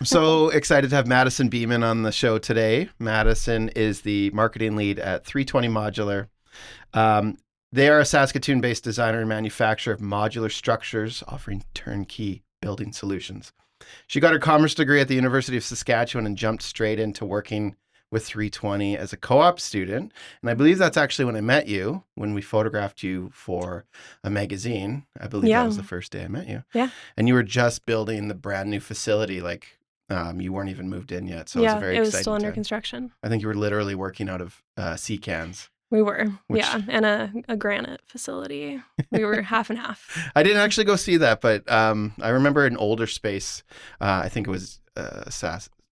I'm so excited to have Madison Bymoen on the show today. Madison is the marketing lead at 320 Modular. They are a Saskatoon-based designer and manufacturer of modular structures, offering turnkey building solutions. She got her commerce degree at the University of Saskatchewan and jumped straight into working with 320 as a co-op student. And I believe that's actually when I met you, when we photographed you for a magazine. I believe that was the first day I met you. Yeah. And you were just building the brand new facility, like you weren't even moved in yet. So it was a very exciting still under time. construction. I think you were literally working out of sea cans. We were, and a granite facility. We were half and half. I didn't actually go see that, but I remember an older space. I think it was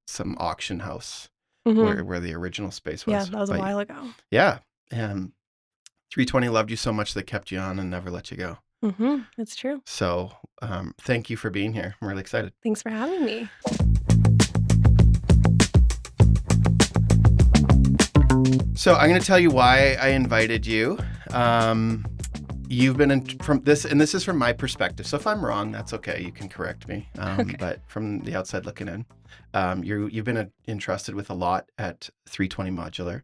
some auction house where the original space was. Yeah, that was a while ago. Yeah. 320 loved you so much they kept you on and never let you go. That's true. So thank you for being here. I'm really excited. Thanks for having me. So I'm going to tell you why I invited you. You've been from this, and this is from my perspective. So if I'm wrong, that's okay. You can correct me. Okay. But from the outside looking in, you've been entrusted with a lot at 320 Modular.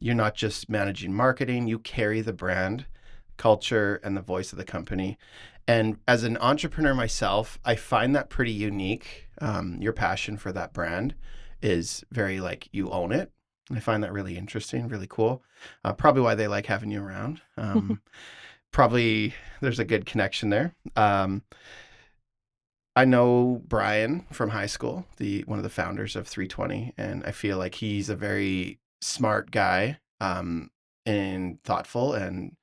You're not just managing marketing. You carry the brand, culture, and the voice of the company. And as an entrepreneur myself, I find that pretty unique. Your passion for that brand is very like you own it. I find that really interesting, really cool. Probably why they like having you around. Probably there's a good connection there. I know Brian from high school, one of the founders of 320, and I feel like he's a very smart guy and thoughtful and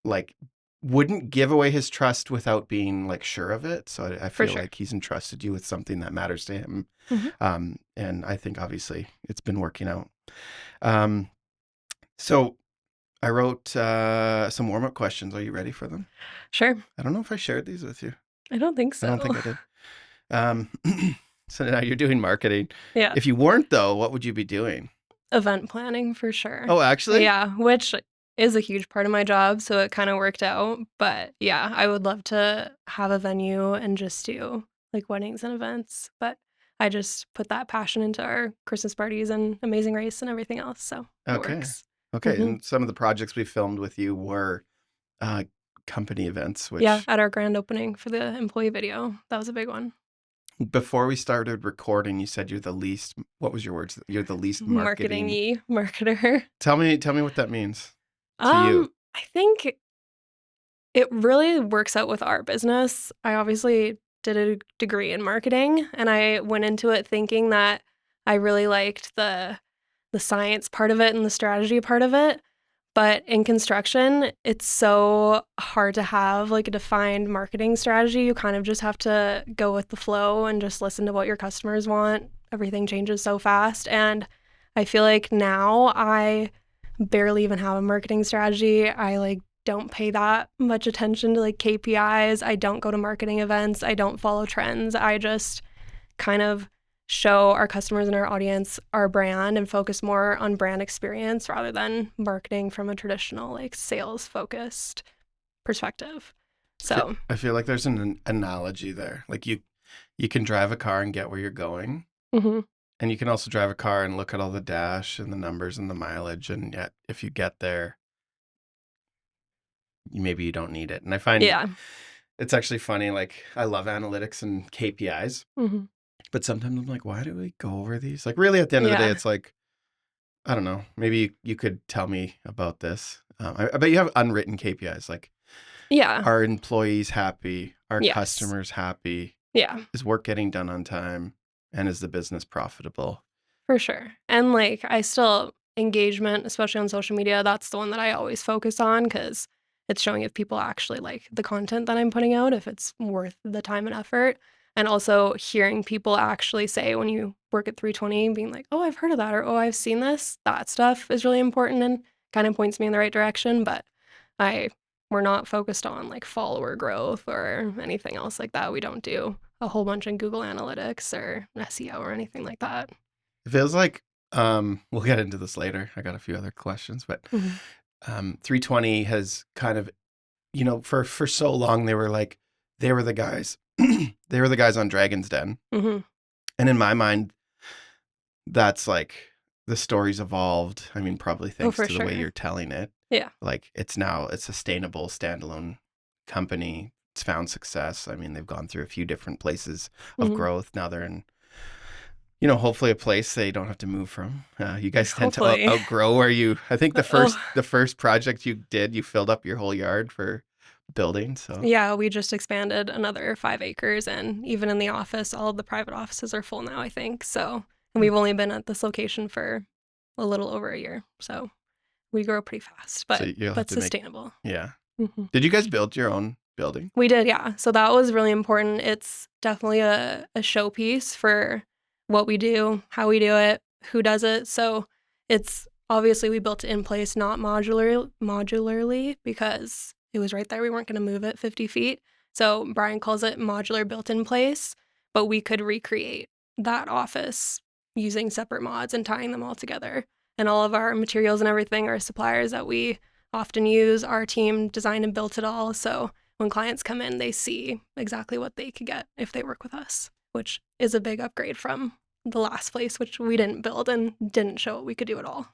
like wouldn't give away his trust without being like sure of it. So I feel like he's entrusted you with something that matters to him. And I think obviously it's been working out. So I wrote some warm-up questions. Are you ready for them? Sure. I don't know if I shared these with you. I don't think so. I don't think I did. So now you're doing marketing. Yeah. If you weren't though, what would you be doing? Event planning for sure. Oh, actually? Yeah, which is a huge part of my job, so it kind of worked out. But yeah, I would love to have a venue and just do like weddings and events. But I just put that passion into our Christmas parties and Amazing Race and everything else. So it works. Okay. And some of the projects we filmed with you were company events. Yeah, at our grand opening for the employee video. That was a big one. Before we started recording, you said you're the least, what was your words? You're the least marketing-y marketer. Tell me what that means to you. I think it really works out with our business. I obviously did a degree in marketing, and I went into it thinking that I really liked the science part of it and the strategy part of it. But in construction, it's so hard to have like a defined marketing strategy. You kind of just have to go with the flow and just listen to what your customers want. Everything changes so fast. And I feel like now I barely even have a marketing strategy. I like don't pay that much attention to like KPIs. I don't go to marketing events. I don't follow trends. I just kind of show our customers and our audience our brand and focus more on brand experience rather than marketing from a traditional like sales focused perspective. So I feel like there's an analogy there. Like you can drive a car and get where you're going. And you can also drive a car and look at all the dash and the numbers and the mileage. And yet if you get there, maybe you don't need it. And I find it's actually funny. Like I love analytics and KPIs. But sometimes I'm like, why do we go over these? Like really at the end of the day, it's like, I don't know, maybe you could tell me about this. I bet you have unwritten KPIs. Like, are employees happy? Are customers happy? Is work getting done on time? And is the business profitable? For sure. And like, I still engagement, especially on social media, that's the one that I always focus on because it's showing if people actually like the content that I'm putting out, if it's worth the time and effort. And also hearing people actually say when you work at 320, being like, oh, I've heard of that, or oh, I've seen this. That stuff is really important and kind of points me in the right direction. But we're not focused on like follower growth or anything else like that. We don't do a whole bunch in Google Analytics or SEO or anything like that. It feels like, we'll get into this later. I got a few other questions, but 320 has kind of, for so long, they were the guys they were the guys on Dragon's Den. Mm-hmm. And in my mind, that's like the story's evolved. I mean, probably Oh, thanks for to the way sure. you're telling it. Yeah. Like it's now a sustainable standalone company. It's found success. I mean, they've gone through a few different places of Mm-hmm. growth. Now they're in, hopefully a place they don't have to move from. You guys tend to Hopefully. outgrow where you, I think Oh, the first project you did, you filled up your whole yard for building. So yeah, we just expanded another 5 acres, and even in the office, all of the private offices are full now, I think. So, and we've only been at this location for a little over a year. So we grow pretty fast, so but you'll have but to make, sustainable. yeah. Hmm. Did you guys build your own building? We did, yeah. So that was really important. It's definitely a showpiece for what we do, how we do it, who does it. So it's obviously we built it in place, not modularly, because it was right there. We weren't going to move it 50 feet. So Brian calls it modular built in place, but we could recreate that office using separate mods and tying them all together. And all of our materials and everything are suppliers that we often use. Our team designed and built it all. So when clients come in, they see exactly what they could get if they work with us, which is a big upgrade from the last place, which we didn't build and didn't show what we could do at all.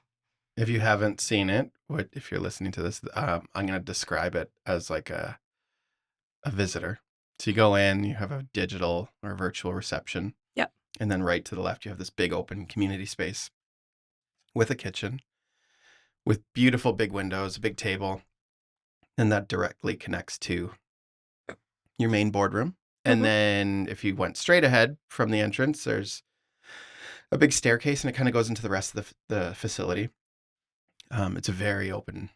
If you haven't seen it, if you're listening to this, I'm going to describe it as like a visitor. So you go in, you have a digital or virtual reception. Yep. And then right to the left, you have this big open community space with a kitchen, with beautiful big windows, a big table, and that directly connects to your main boardroom. And Mm-hmm. then if you went straight ahead from the entrance, there's a big staircase and it kind of goes into the rest of the facility. It's a very open,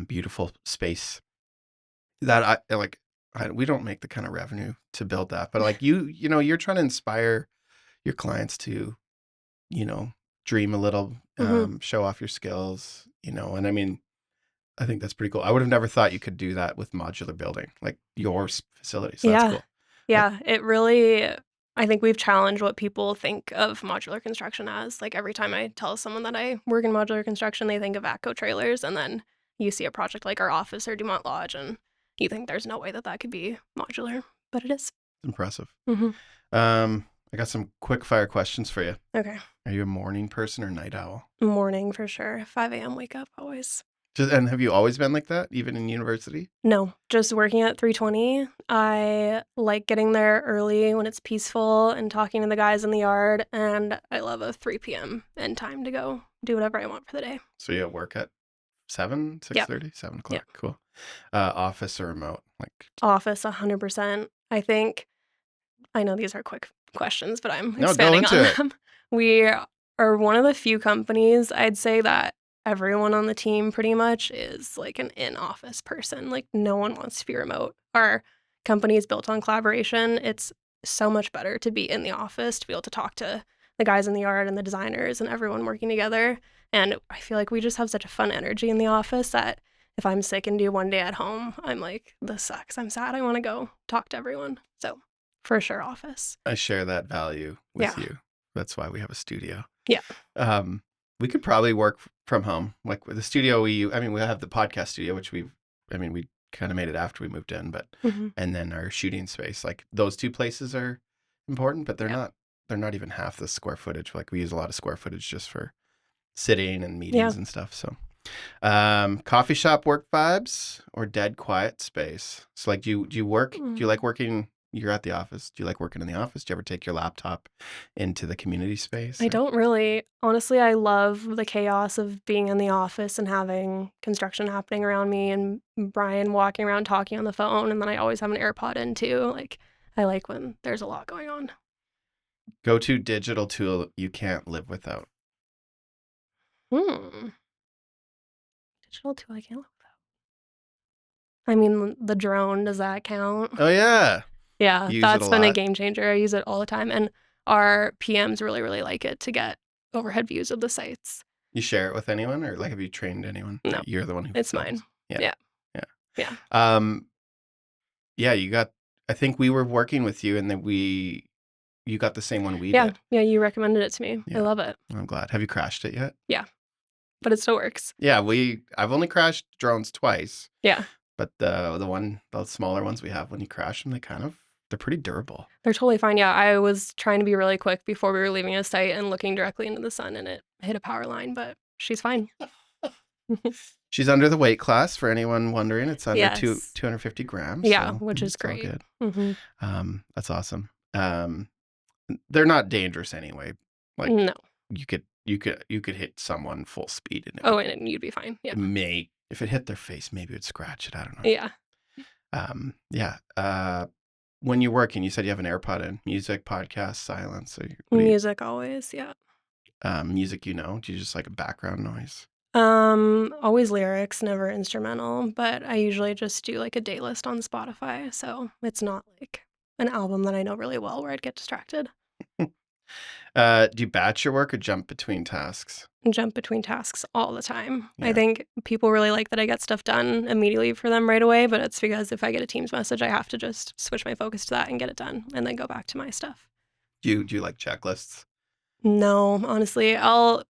beautiful space that we don't make the kind of revenue to build that, but like you're trying to inspire your clients to, you know, dream a little, Mm-hmm. show off your skills, and I mean, I think that's pretty cool. I would have never thought you could do that with modular building, like your facility. So that's Yeah. cool. Yeah. It really, I think we've challenged what people think of modular construction as. Like every time I tell someone that I work in modular construction, they think of ATCO trailers. And then you see a project like our office or Dumont Lodge, and you think there's no way that that could be modular, but it is. Impressive. Mm-hmm. I got some quick fire questions for you. Okay. Are you a morning person or night owl? Morning for sure. 5 a.m. wake up always. And have you always been like that, even in university? No, just working at 320. I like getting there early when it's peaceful and talking to the guys in the yard. And I love a 3 p.m. end time to go do whatever I want for the day. So you at work at 7, Yep. 6:30, 7 o'clock. Yep. Cool. Office or remote? Office 100%. I think, I know these are quick questions, but I'm No, go expanding on into it. them. We are one of the few companies, I'd say, that everyone on the team pretty much is like an in-office person. Like no one wants to be remote. Our company is built on collaboration. It's so much better to be in the office, to be able to talk to the guys in the yard and the designers and everyone working together. And I feel like we just have such a fun energy in the office that if I'm sick and do one day at home, I'm like, this sucks. I'm sad. I want to go talk to everyone. So for sure, office. I share that value with Yeah. you. That's why we have a studio. Yeah. We could probably work from home. Like with the studio, we have the podcast studio, which we kind of made it after we moved in, but Mm-hmm. and then our shooting space, like those two places are important, but they're not even half the square footage. Like we use a lot of square footage just for sitting and meetings and stuff. So, coffee shop work vibes or dead quiet space? So like, do you work? Do you like working? You're at the office. Do you like working in the office? Do you ever take your laptop into the community space? I don't really. Honestly, I love the chaos of being in the office and having construction happening around me and Brian walking around talking on the phone. And then I always have an AirPod in too. Like, I like when there's a lot going on. Go-to digital tool you can't live without. Digital tool I can't live without. I mean, the drone, does that count? Oh yeah. Yeah, You use it a that's been a lot. game changer. I use it all the time. And our PMs really, really like it to get overhead views of the sites. You share it with anyone, or like have you trained anyone? No, You're the one who it's films. mine. Yeah. Yeah. Yeah. Yeah. Yeah, I think we were working with you and then you got the same one we Yeah. did. Yeah. You recommended it to me. Yeah. I love it. I'm glad. Have you crashed it yet? Yeah. But it still works. Yeah, I've only crashed drones twice, Yeah. but the smaller ones we have, when you crash them, they kind of they're pretty durable. They're totally fine. Yeah, I was trying to be really quick before we were leaving a site and looking directly into the sun, and it hit a power line, but she's fine. She's under the weight class for anyone wondering. It's under Yes. 250 grams. Yeah, So which is it's all great. good. That's awesome. They're not dangerous anyway. Like No. you could hit someone full speed and and you'd be fine. Yeah. it may, if it hit their face, maybe it would scratch it. I don't know. Yeah. Yeah. When you're working, you said you have an AirPod in. Music, podcast, silence. Music always. Yeah. Music, do you just like a background noise? Always lyrics, never instrumental, but I usually just do like a day list on Spotify, so it's not like an album that I know really well where I'd get distracted. Do you batch your work or jump between tasks? And jump between tasks all the time. Yeah. I think people really like that I get stuff done immediately for them right away, but it's because if I get a Teams message, I have to just switch my focus to that and get it done and then go back to my stuff. Do you like checklists? No, honestly, I'll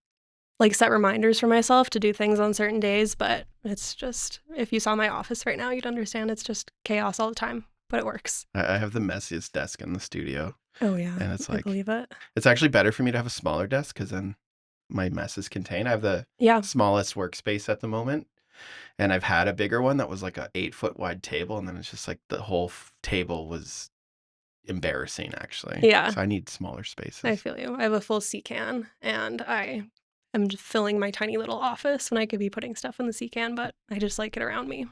like set reminders for myself to do things on certain days, but it's just, if you saw my office right now, you'd understand it's just chaos all the time, but it works. I have the messiest desk in the studio. Oh yeah, and it's I like, believe it. it's actually better for me to have a smaller desk because then my mess is contained. I have the Yeah, smallest workspace at the moment, and I've had a bigger one that was like a 8-foot wide table, and then it's just like the whole table was embarrassing actually. Yeah. So I need smaller spaces. I feel you. I have a full sea can, and I am just filling my tiny little office when I could be putting stuff in the sea can, but I just like it around me.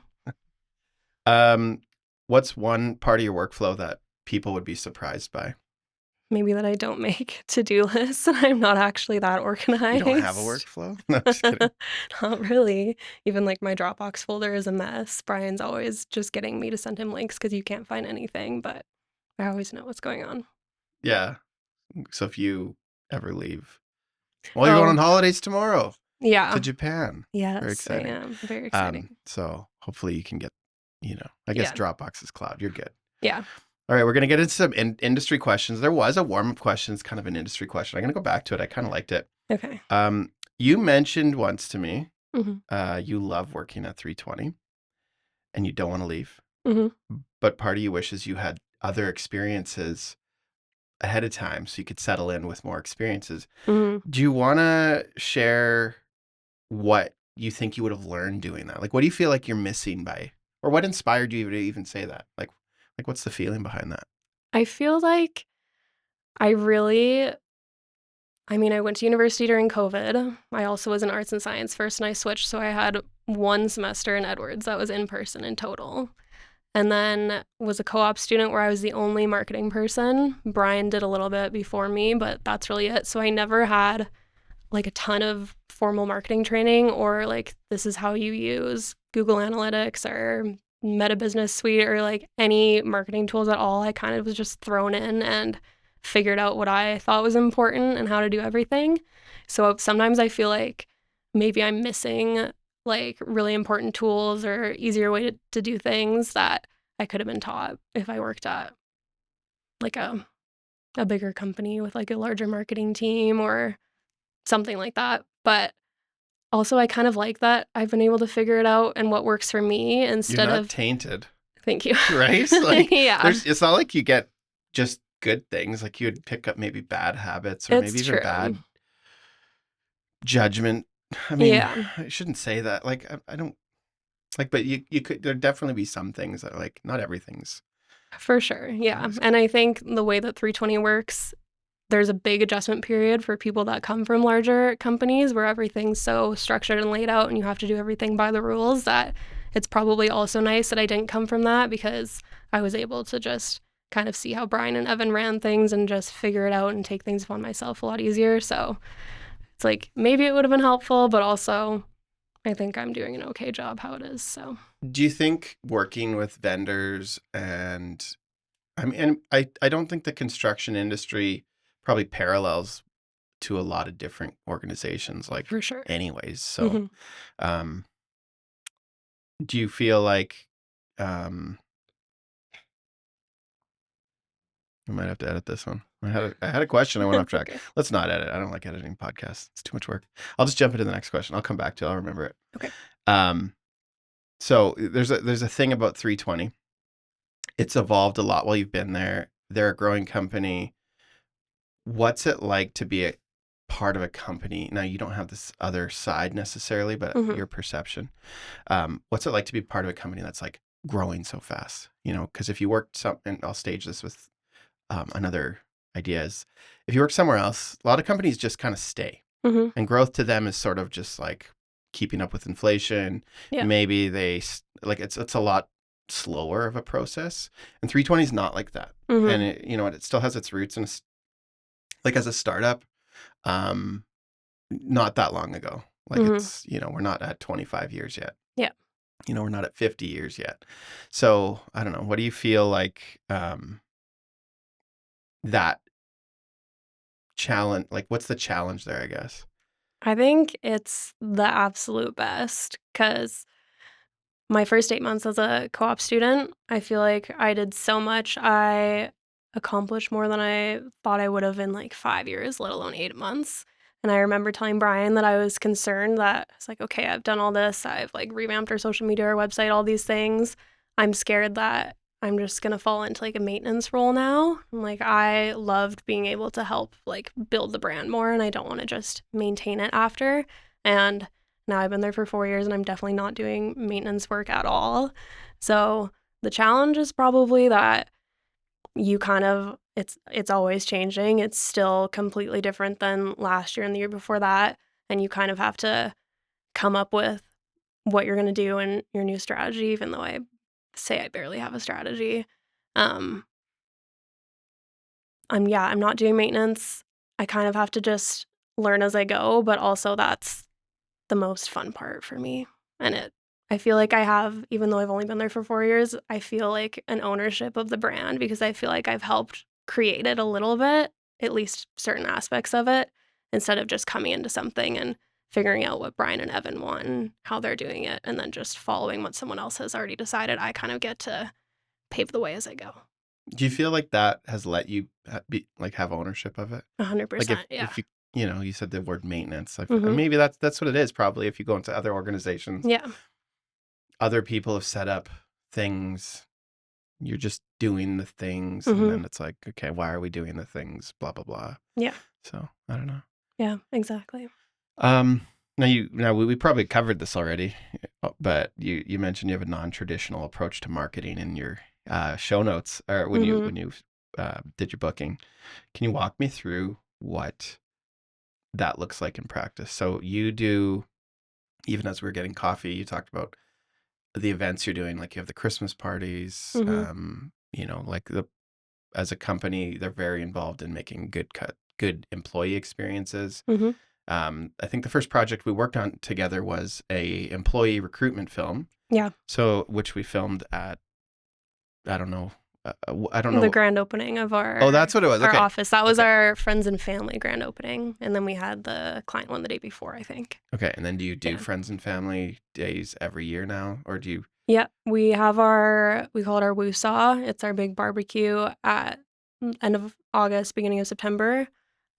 What's one part of your workflow that people would be surprised by? Maybe that I don't make to-do lists and I'm not actually that organized. You don't have a workflow? No, just kidding. Not really. Even like my Dropbox folder is a mess. Brian's always just getting me to send him links because you can't find anything, but I always know what's going on. Yeah. So if you ever leave, well, you're going on holidays tomorrow Yeah. to Japan. Yes, Very exciting. I am. Very exciting. So hopefully you can get, I guess Yeah. Dropbox is cloud. You're good. Yeah. All right, we're going to get into some industry questions. There was a warm-up question. It's kind of an industry question. I'm going to go back to it. I kind of liked it. Okay. You mentioned once to me, Mhm. you love working at 320 and you don't want to leave. Mhm. But part of you wishes you had other experiences ahead of time so you could settle in with more experiences. Mhm. Do you want to share what you think you would have learned doing that? Like, what do you feel like you're missing by, or what inspired you to even say that? Like what's the feeling behind that? I feel like I went to university during COVID. I also was in arts and science first, and I switched. So I had one semester in Edwards that was in person in total. And then was a co-op student where I was the only marketing person. Brian did a little bit before me, but that's really it. So I never had like a ton of formal marketing training or like this is how you use Google Analytics or Meta Business Suite or like any marketing tools at all. I kind of was just thrown in and figured out what I thought was important and how to do everything. So sometimes I feel like maybe I'm missing like really important tools or easier way to do things that I could have been taught if I worked at like a bigger company with like a larger marketing team or something like that. But also I kind of like that I've been able to figure it out and what works for me You're instead not of tainted, thank you. right? Like, Yeah. it's not like you get just good things. Like you would pick up maybe bad habits or It's maybe even true. bad judgment. I mean, Yeah. I shouldn't say that. Like, I don't like, but you could, there'd definitely be some things that like, not everything's. For sure. Yeah. always And I think the way that 320 works, there's a big adjustment period for people that come from larger companies where everything's so structured and laid out and you have to do everything by the rules that it's probably also nice that I didn't come from that because I was able to just kind of see how Brian and Evan ran things and just figure it out and take things upon myself a lot easier. So it's like maybe it would have been helpful, but also I think I'm doing an okay job how it is. So Do you think working with vendors and I don't think the construction industry probably parallels to a lot of different organizations like for sure. anyways. So Mhm. do you feel like I might have to edit this one. I had a question. I went off track. Okay. Let's not edit. I don't like editing podcasts. It's too much work. I'll just jump into the next question. I'll come back to it. I'll remember it. Okay. So there's a thing about 320 It's evolved a lot while you've been there. They're a growing company. What's it like to be a part of a company? Now, you don't have this other side necessarily, but Mhm. your perception. What's it like to be part of a company that's like growing so fast? You know, because if you worked and I'll stage this with another idea is if you work somewhere else, a lot of companies just kind of stay, Mhm. and growth to them is sort of just like keeping up with inflation. Yeah. Maybe like it's a lot slower of a process, and 320 is not like that. And Mhm. it, you know, it still has its roots in like as a startup, um, not that long ago. Like Mhm. it's, you know, we're not at 25 years yet. Yeah. You know, we're not at 50 years yet. So I don't know. What do you feel like that challenge? Like, what's the challenge there? I guess. I think it's the absolute best because my first 8 months as a co-op student, I feel like I did so much. I accomplished more than I thought I would have in, like, 5 years, let alone 8 months, and I remember telling Brian that I was concerned that I was like, "Okay, I've done all this. I've, like, revamped our social media, our website, all these things. I'm scared that I'm just gonna fall into, like, a maintenance role now." I'm like, I loved being able to help, like, build the brand more, and I don't wanna just maintain it after, and now I've been there for 4 years, and I'm definitely not doing maintenance work at all. So, the challenge is probably that you kind of it's always changing. It's still completely different than last year and the year before that, and you kind of have to come up with what you're gonna do and your new strategy, even though I say I barely have a strategy. Um, I'm not doing maintenance. I kind of have to just learn as I go, but also that's the most fun part for me, and I feel like I have even though I've only been there for 4 years, I feel like an ownership of the brand because I feel like I've helped create it a little bit, at least certain aspects of it, instead of just coming into something and figuring out what Brian and Evan want and how they're doing it, and then just following what someone else has already decided. I kind of get to pave the way as I go. Do you feel like that has let you be like have ownership of it? Like 100%, yeah. if you you know you said the word maintenance, Mhm. maybe that's what it is. Probably if you go into other organizations, Yeah. other people have set up things. You're just doing the things, and Mhm. then it's like, okay, why are we doing the things? Blah blah blah. Yeah. So I don't know. Yeah, exactly. Um, now we probably covered this already, but you mentioned you have a non-traditional approach to marketing in your show notes, or Mhm. when you did your booking. Can you walk me through what that looks like in practice? So you do, even as we are getting coffee, you talked about the events you're doing, like you have the Christmas parties. Mhm. You know, like the as a company, they're very involved in making good employee experiences. Mhm. I think the first project we worked on together was a employee recruitment film. Yeah. So which we filmed at I don't know, I don't The know. grand opening of Oh, that's what it was. our Okay, office. That was okay, our friends and family grand opening, and then we had the client one the day before, I think. okay. And then do you do Yeah. friends and family days every year now, or do you? Yeah, we call it our Woo-Saw. It's our big barbecue at end of August, beginning of September,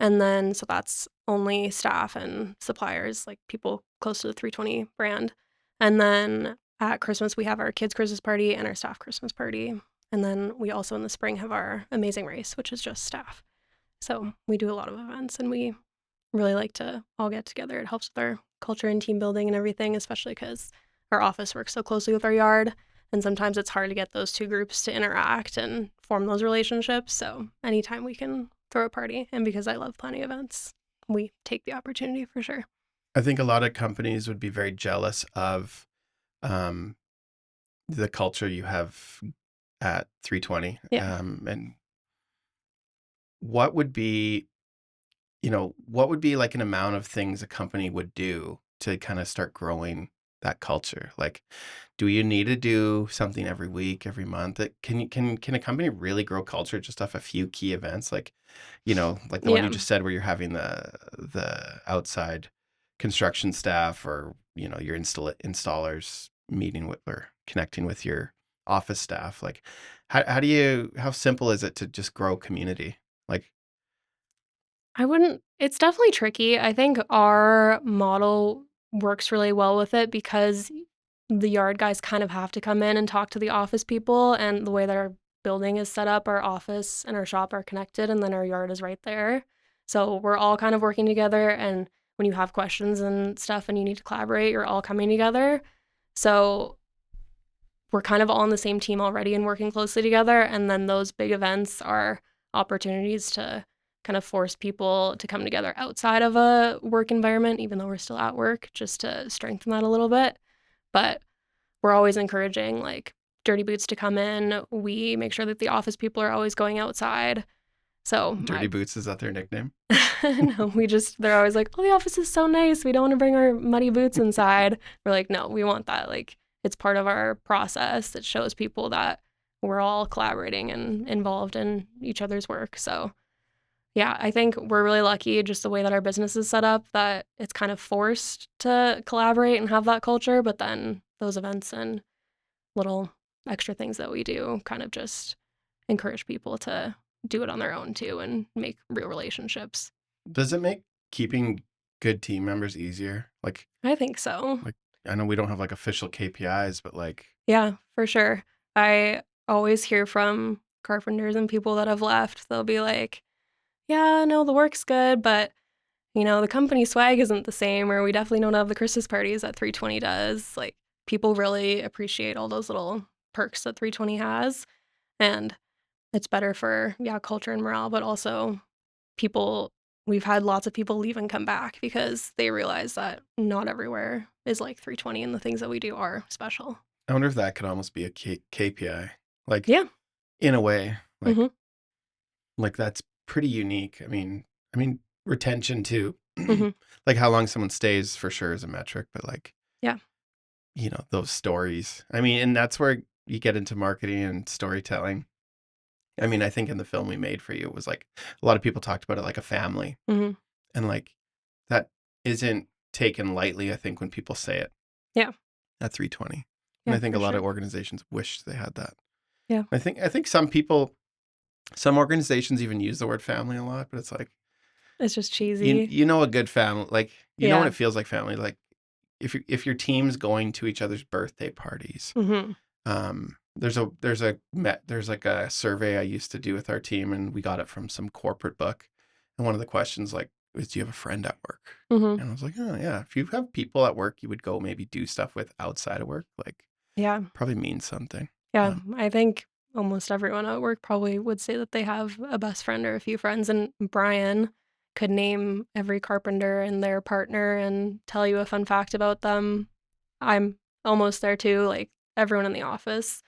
and then so that's only staff and suppliers, like people close to the 320 brand. And then at Christmas, we have our kids' Christmas party and our staff Christmas party. And then we also in the spring have our amazing race, which is just staff. So we do a lot of events and we really like to all get together. It helps with our culture and team building and everything, especially because our office works so closely with our yard. And sometimes it's hard to get those two groups to interact and form those relationships. So anytime we can throw a party, and because I love planning events, we take the opportunity for sure. I think a lot of companies would be very jealous of um, the culture you have at 320. Yeah. And what would be, what would be like an amount of things a company would do to kind of start growing that culture? Like, do you need to do something every week, every month? Can a company really grow culture just off a few key events? Like, like the one you Yeah. just said where you're having the outside construction staff, or, your installers meeting with or connecting with your office staff. Like, how simple is it to just grow community? Like, I wouldn't it's definitely tricky. I think our model works really well with it because the yard guys kind of have to come in and talk to the office people, and the way that our building is set up, our office and our shop are connected, and then our yard is right there. So we're all kind of working together. And when you have questions and stuff and you need to collaborate, you're all coming together. So we're kind of all on the same team already and working closely together. And then those big events are opportunities to kind of force people to come together outside of a work environment, even though we're still at work, just to strengthen that a little bit. But we're always encouraging like dirty boots to come in. We make sure that the office people are always going outside. So Dirty Boots, is that their nickname? no, they're always like, oh, the office is so nice. We don't want to bring our muddy boots inside. We're like, no, we want that. Like, it's part of our process. It shows people that we're all collaborating and involved in each other's work. So, yeah, I think we're really lucky just the way that our business is set up that it's kind of forced to collaborate and have that culture. But then those events and little extra things that we do kind of just encourage people to do it on their own too and make real relationships. Does it make keeping good team members easier? I think so. Like I know we don't have like official KPIs, but like Yeah, for sure. I always hear from carpenters and people that have left. They'll be like, yeah, no, the work's good, but the company swag isn't the same, or we definitely don't have the Christmas parties that 320 does. Like, people really appreciate all those little perks that 320 has. And it's better for, yeah, culture and morale, but also people, we've had lots of people leave and come back because they realize that not everywhere is like 320 and the things that we do are special. I wonder if that could almost be a KPI. Like Yeah. in a way, Mhm. like that's pretty unique. I mean retention too. Mhm. Like how long someone stays for sure is a metric, but like Yeah. those stories. I mean, and that's where you get into marketing and storytelling. I mean, I think in the film we made for you, it was like a lot of people talked about it like a family. Mhm. And like that isn't taken lightly, I think, when people say it Yeah. at 320. And Yeah, I think a for lot sure. of organizations wish they had that. Yeah. I think some organizations even use the word family a lot, but it's like It's just you cheesy. you know a good family, like you know what Yeah. it feels like family. Like if your team's going to each other's birthday parties. Mhm. There's like a survey I used to do with our team, and we got it from some corporate book. And one of the questions like was, "Do you have a friend at work?" Mhm. And I was like, "Oh yeah, if you have people at work, you would go maybe do stuff with outside of work. Like Yeah. probably means something." Yeah, Um, I think almost everyone at work probably would say that they have a best friend or a few friends, and Brian could name every carpenter and their partner and tell you a fun fact about them. I'm almost there too. Like, everyone in the office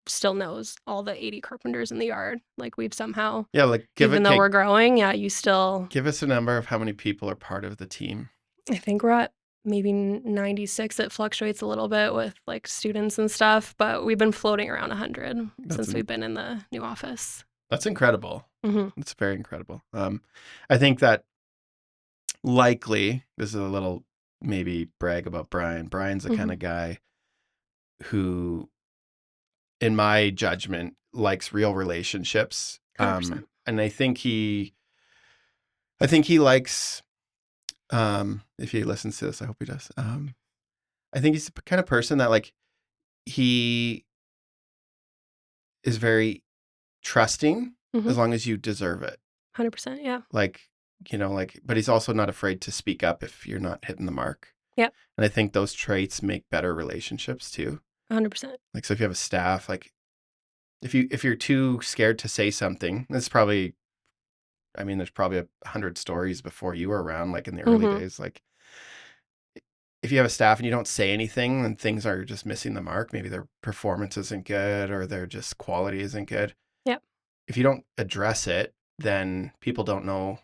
still knows all the 80 carpenters in the yard. Like, we've somehow, yeah, like even though we're growing, yeah, you still, give us a number of how many people are part of the team. I think we're at maybe 96. It fluctuates a little bit with like students and stuff, but we've been floating around 100 That's since we've been in the new office. that's incredible. Hmm. It's very incredible. I think that likely this is a little maybe brag about Brian. Brian's the kind Hmm. of guy who, in my judgment, likes real relationships. 100%. And I think he likes, if he listens to this, I hope he does. I think he's the kind of person that like he is very trusting Hmm. as long as you deserve it. 100%. Yeah. Like, but he's also not afraid to speak up if you're not hitting the mark. Yep. And I think those traits make better relationships too. 100%. Like, so if you have a staff, like if you're too scared to say something, there's probably 100 stories before you were around, like in the early Hmm. days. Like if you have a staff and you don't say anything and things are just missing the mark, maybe their performance isn't good or their just quality isn't good. Yep. If you don't address it, then people don't know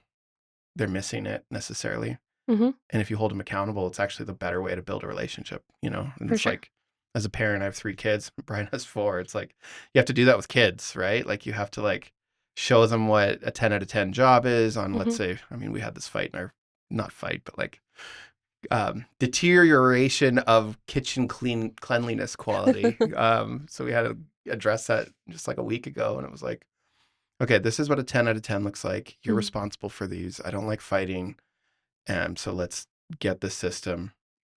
they're missing it necessarily. Hmm. And if you hold them accountable, it's actually the better way to build a relationship. And For it's sure. like, as a parent, I have 3 kids. Brian has 4. It's like you have to do that with kids, right? Like you have to like show them what a 10 out of 10 job is on, let's Hmm. say, I mean, we had this fight in our, not fight, but like deterioration of kitchen cleanliness quality. So we had to address that just like a week ago, and it was like, okay, this is what a 10 out of 10 looks like. You're Hmm. responsible for these. I don't like fighting. So let's get the system.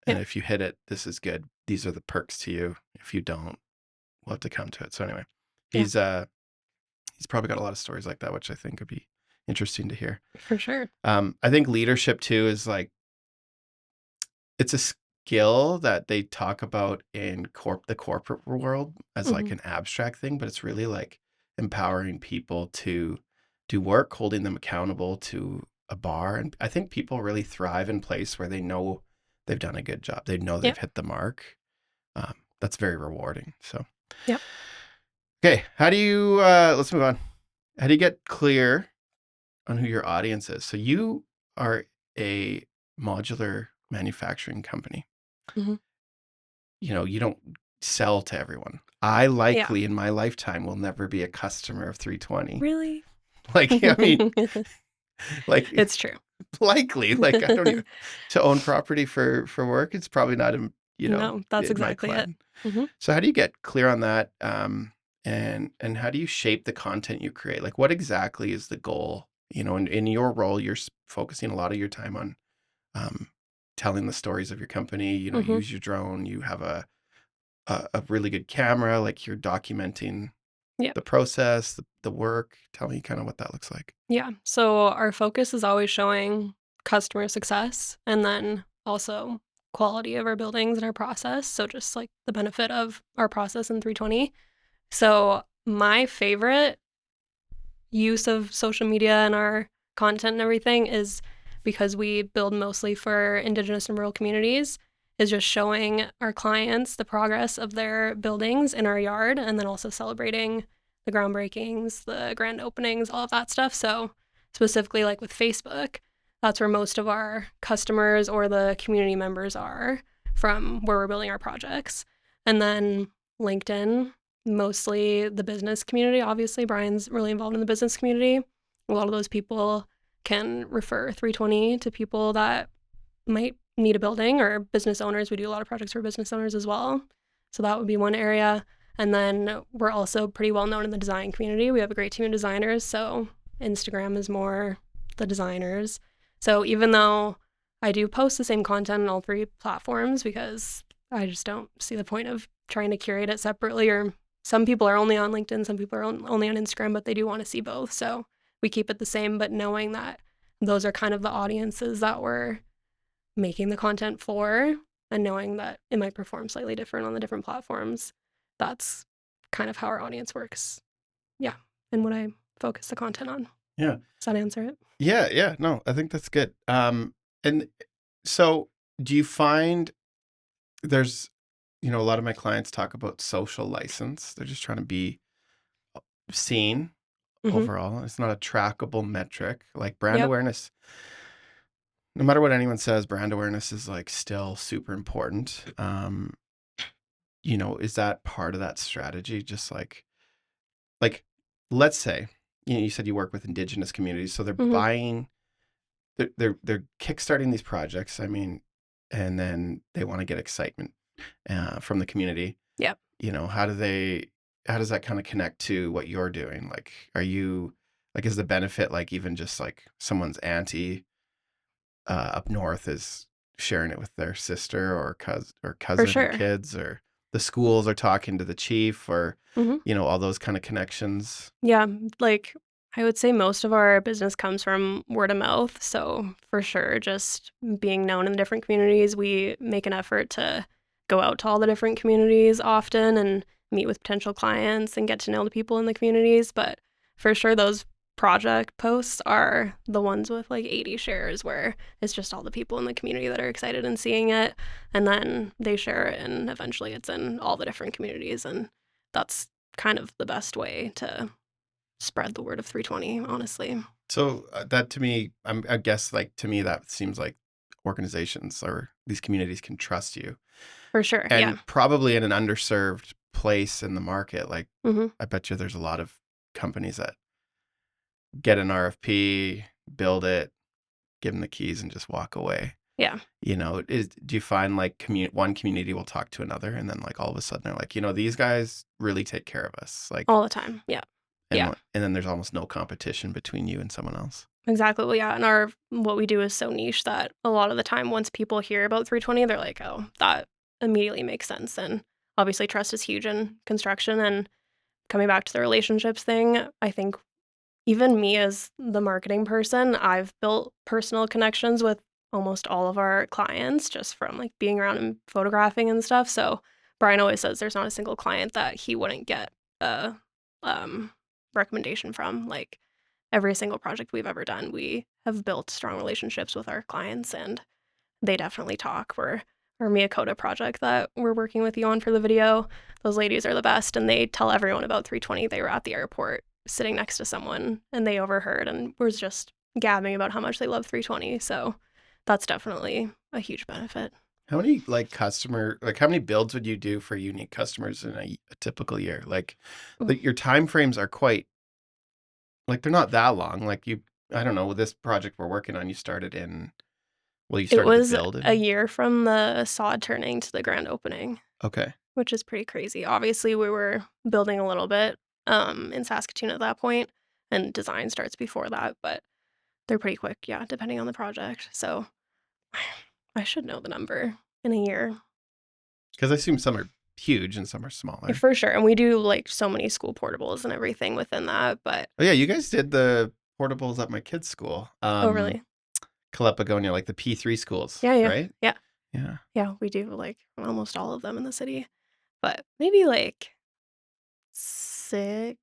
And Yeah. if you hit it, this is good. These are the perks to you. If you don't, we'll have to come to it. So anyway, Yeah. he's he's probably got a lot of stories like that, which I think would be interesting to hear. For sure. I think leadership too is like, it's a skill that they talk about in the corporate world as like Mhm. an abstract thing, but it's really like empowering people to do work, holding them accountable to a bar. And I think people really thrive in place where they know they've done a good job. They know they've Yep. hit the mark. That's very rewarding. So, Yep. okay, how do you, let's move on. How do you get clear on who your audience is? So you are a modular manufacturing company. Mhm. You don't sell to everyone. I Yeah. likely in my lifetime will never be a customer of 320. Really? Like, I mean, like It's true. likely, like I don't even to own property for work, it's probably not No, that's in my exactly it. plan. Mhm. So how do you get clear on that? And how do you shape the content you create? Like what exactly is the goal? In your role, you're focusing a lot of your time on um, telling the stories of your company. You Mhm. use your drone. You have a really good camera. Like you're documenting Yep. the process, the work. Tell me kind of what that looks like. Yeah. So our focus is always showing customer success and then also quality of our buildings and our process. So just like the benefit of our process in 320. So my favorite use of social media and our content and everything is because we build mostly for Indigenous and rural communities, is just showing our clients the progress of their buildings in our yard and then also celebrating the groundbreakings, the grand openings, all of that stuff. So, specifically, like with Facebook, that's where most of our customers or the community members are from where we're building our projects. And then LinkedIn, mostly the business community. Obviously, Brian's really involved in the business community. A lot of those people can refer 320 to people that might need a building or business owners. We do a lot of projects for business owners as well. So that would be one area. And then we're also pretty well known in the design community. We have a great team of designers. So Instagram is more the designers. So even though I do post the same content on all three platforms because I just don't see the point of trying to curate it separately, or some people are only on LinkedIn, some people are only on Instagram, but they do want to see both. So we keep it the same, but knowing that those are kind of the audiences that we're making the content for, and knowing that it might perform slightly different on the different platforms. That's kind of how our audience works. Yeah. And what I focus the content on. Yeah. Does that answer it? Yeah, yeah. No, I think that's good. And so do you find there's, a lot of my clients talk about social license. They're just trying to be seen Mm-hmm. overall. It's not a trackable metric. Like brand Yep. awareness, no matter what anyone says, brand awareness is like still super important. Is that part of that strategy? Just like let's say, you said you work with Indigenous communities, so they're Mm-hmm. buying they're kickstarting these projects. I mean, and then they want to get excitement from the community. Yep. How does that kind of connect to what you're doing? Like, is the benefit like even just like someone's auntie up north is sharing it with their sister or For cousin or sure. kids, or the schools are talking to the chief, or Mm-hmm. all those kind of connections. Yeah, like I would say most of our business comes from word of mouth. So for sure, just being known in the different communities, we make an effort to go out to all the different communities often and meet with potential clients and get to know the people in the communities. But for sure, those project posts are the ones with like 80 shares where it's just all the people in the community that are excited and seeing it. And then they share it, and eventually it's in all the different communities. And that's kind of the best way to spread the word of 320, honestly. So that to me, I guess like to me that seems like organizations or these communities can trust you, For sure. Yeah. and probably in an underserved place in the market. Like Hmm. I bet you there's a lot of companies that get an RFP, build it, give them the keys, and just walk away. Yeah. Do you find like one community will talk to another, and then like all of a sudden they're like, these guys really take care of us, like, All the time. Yeah. and Yeah. and then there's almost no competition between you and someone else. Exactly. Well, yeah. And our what we do is so niche that a lot of the time, once people hear about 320, they're like, "Oh, that immediately makes sense." And obviously, trust is huge in construction, and coming back to the relationships thing, I think even me as the marketing person, I've built personal connections with almost all of our clients just from like being around and photographing and stuff. So Brian always says there's not a single client that he wouldn't get a recommendation from. Like every single project we've ever done, we have built strong relationships with our clients, and they definitely talk. Our Mia Cota project that we're working with you on for the video, those ladies are the best, and they tell everyone about 320. They were at the airport sitting next to someone, and they overheard and was just gabbing about how much they love 320. So that's definitely a huge benefit. How many how many builds would you do for unique customers in a typical year? Like your time frames are quite, like they're not that long. Like I don't know, with this project we're working on, you started It the was build a in? year from the sod turning to the grand opening, Okay. which is pretty crazy. Obviously, we were building a little bit in Saskatoon at that point, and design starts before that, but they're pretty quick, yeah, depending on the project. So I should know the number in a year. Because I assume some are huge and some are Yeah, smaller. for sure. And we do like so many school portables and everything within that. But Oh yeah, you guys did the portables at my kids' school. oh, really? Calepagonia, like the P3 schools, Yeah, yeah, right? yeah, Yeah. yeah. We do like almost all of them in the city, but maybe like 6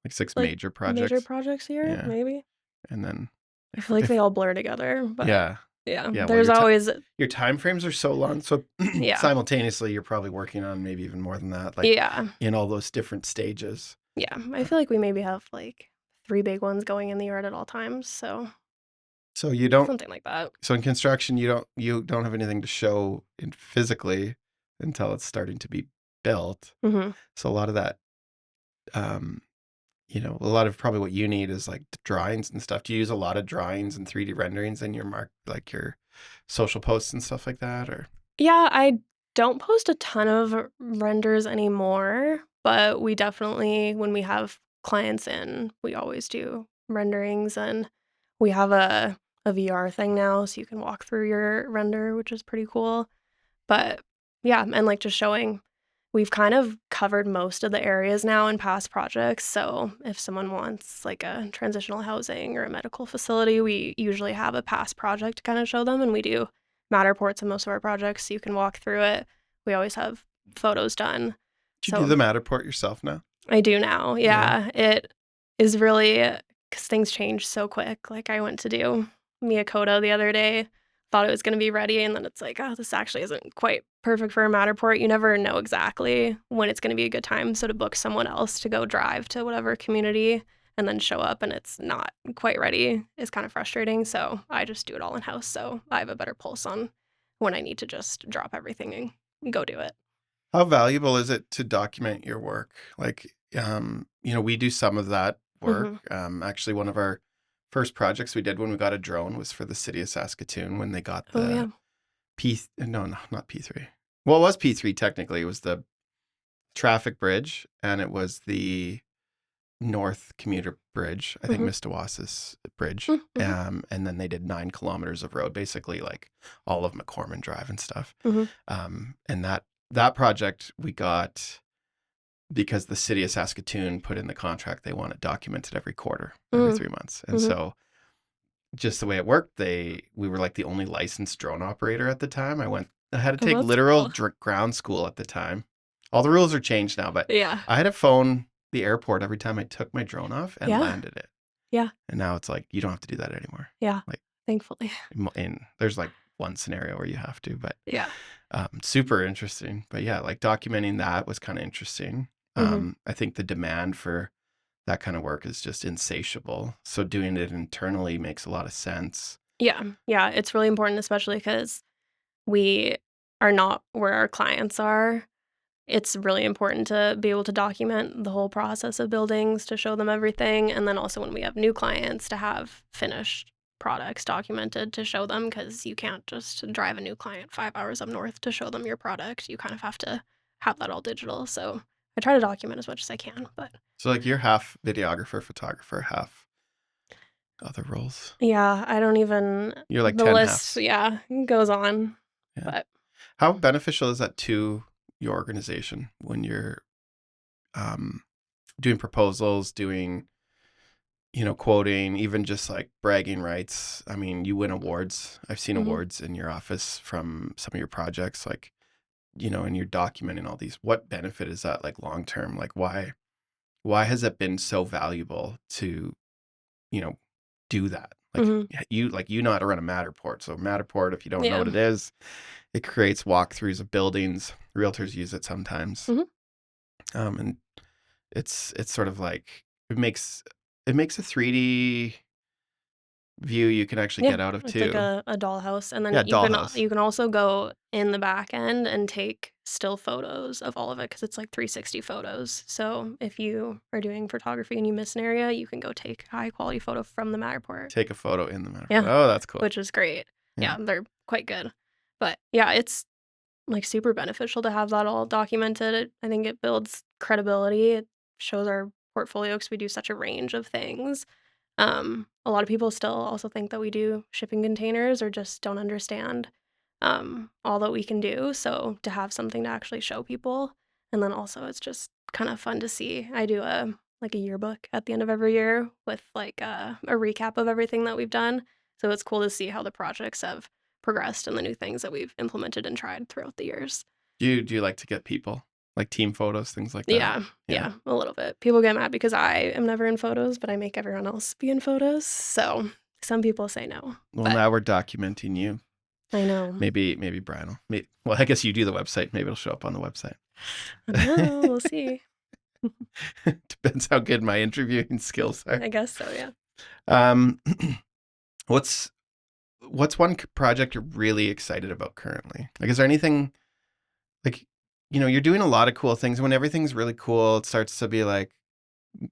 Like 6 like major major projects. projects a year, Yeah. maybe. And then I feel like they if all blur together, but yeah. yeah, Yeah, well there's always your time frames are so long, so yeah, simultaneously you're probably working on maybe even more than that, like yeah, in all those different stages. yeah. I feel like we maybe have like 3 big ones going in the yard at all times, so So you don't something like that. so in construction you don't have anything to show in physically until it's starting to be built. Mhm. So a lot of that um a lot of probably what you need is like the drawings and stuff. Do you use a lot of drawings and 3D renderings in your like your social posts and stuff like that, or? Yeah, I don't post a ton of renders anymore, but we definitely, when we have clients in, we always do renderings, and we have a VR thing now, so you can walk through your render, which is pretty cool. But yeah, and like just showing, we've kind of covered most of the areas now in past projects. So if someone wants like a transitional housing or a medical facility, we usually have a past project to kind of show them. And we do Matterports in most of our projects, so you can walk through it. We always have photos done. Do you do So the Matterport yourself now? I do now. Yeah. Yeah. It is really because things change so quick. Like I went to do Mia Cota the other day, thought it was going to be ready, and then it's like, oh, this actually isn't quite perfect for a Matterport. You never know exactly when it's going to be a good time. So to book someone else to go drive to whatever community and then show up and it's not quite ready is kind of frustrating. So I just do it all in house. So I have a better pulse on when I need to just drop everything and go do it. How valuable is it to document your work? Like, we do some of that work. Hmm. Actually, one of our first projects we did when we got a drone was for the city of Saskatoon when they got Oh, yeah. the no, not P3. Well, it was P3 technically. It was the traffic bridge and it was the North Commuter Bridge, I think Hmm. Mistawassis Bridge. Hmm. And then they did 9 kilometers of road, basically like all of McCormick Drive and stuff. Hmm. And that project we got because the city of Saskatoon put in the contract they want it documented every quarter, every Hmm. 3 months. And Hmm. so just the way it worked, we were like the only licensed drone operator at the time. I had to Oh, take that's literal cool. ground school at the time. All the rules are changed now, but Yeah. I had to phone the airport every time I took my drone off and Yeah. landed it. Yeah. And now it's like, you don't have to do that anymore. Yeah. Like, Thankfully. there's like one scenario where you have to, but Yeah. super interesting. But yeah, like documenting that was kind of interesting. Hmm. I think the demand for that kind of work is just insatiable. So doing it internally makes a lot of sense. Yeah. Yeah. It's really important, especially because we are not where our clients are. It's really important to be able to document the whole process of buildings to show them everything. And then also when we have new clients to have finished products documented to show them because you can't just drive a new client 5 hours up north to show them your product. You kind of have to have that all digital. So I try to document as much as I can. But So like you're half videographer, photographer, half other roles. yeah, I don't even, You're like the 10 list, halves. yeah, goes on. Yeah. But How beneficial is that to your organization when you're doing proposals, doing, quoting, even just like bragging rights. I mean, you win awards. I've seen Hmm. awards in your office from some of your projects, like, and you're documenting all these. What benefit is that, like, long term? Like, why has it been so valuable to, you know, do that? Like, Hmm. you know how to run a Matterport. So Matterport, if you don't know Yeah. what it is, it creates walkthroughs of buildings. Realtors use it sometimes. Hmm. And it's sort of like it makes a 3D view you can actually Yeah, get out of it's like too. a dollhouse, and then Yeah, dollhouse. you can also go in the back end and take still photos of all of it because it's like 360 photos. So if you are doing photography and you miss an area, you can go take a high quality photo from the Matterport. Take a photo in the Matterport. Yeah, Oh, that's cool. which is great. Yeah. Yeah, they're quite good. But yeah, it's like super beneficial to have that all documented. I think it builds credibility. It shows our portfolio because we do such a range of things. A lot of people still also think that we do shipping containers or just don't understand all that we can do. So to have something to actually show people, and then also it's just kind of fun to see. I do a yearbook at the end of every year with like a recap of everything that we've done. So it's cool to see how the projects have progressed and the new things that we've implemented and tried throughout the years. Do you like to get people, like team photos, things like that? Yeah, Yeah. yeah, a little bit. People get mad because I am never in photos, but I make everyone else be in photos. So some people say no, Well, but now we're documenting you. I know. Maybe Brian will. Well, I guess you do the website. Maybe it'll show up on the website. I don't know. We'll see. Depends how good my interviewing skills are. I guess so, yeah. Um, what's one project you're really excited about currently? Like, is there anything like, you're doing a lot of cool things. When everything's really cool, it starts to be like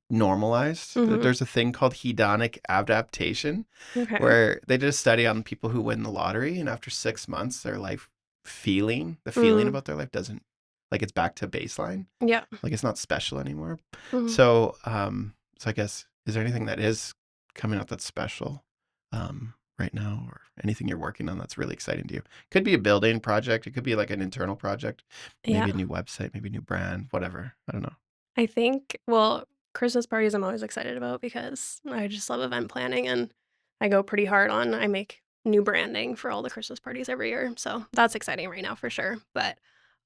normalized. Mhm. There's a thing called hedonic adaptation Okay. where they did a study on people who win the lottery, and after 6 months, the feeling Mm. about their life doesn't, like, it's back to baseline. Yeah. Like, it's not special anymore. Mhm. So I guess, is there anything that is coming out that's special right now, or anything you're working on that's really exciting to you? Could be a building project. It could be like an internal project, maybe Yeah. a new website, maybe a new brand, whatever. I don't know. I think, well, Christmas parties I'm always excited about because I just love event planning and I go pretty hard on I make new branding for all the Christmas parties every year. So that's exciting right now for sure. But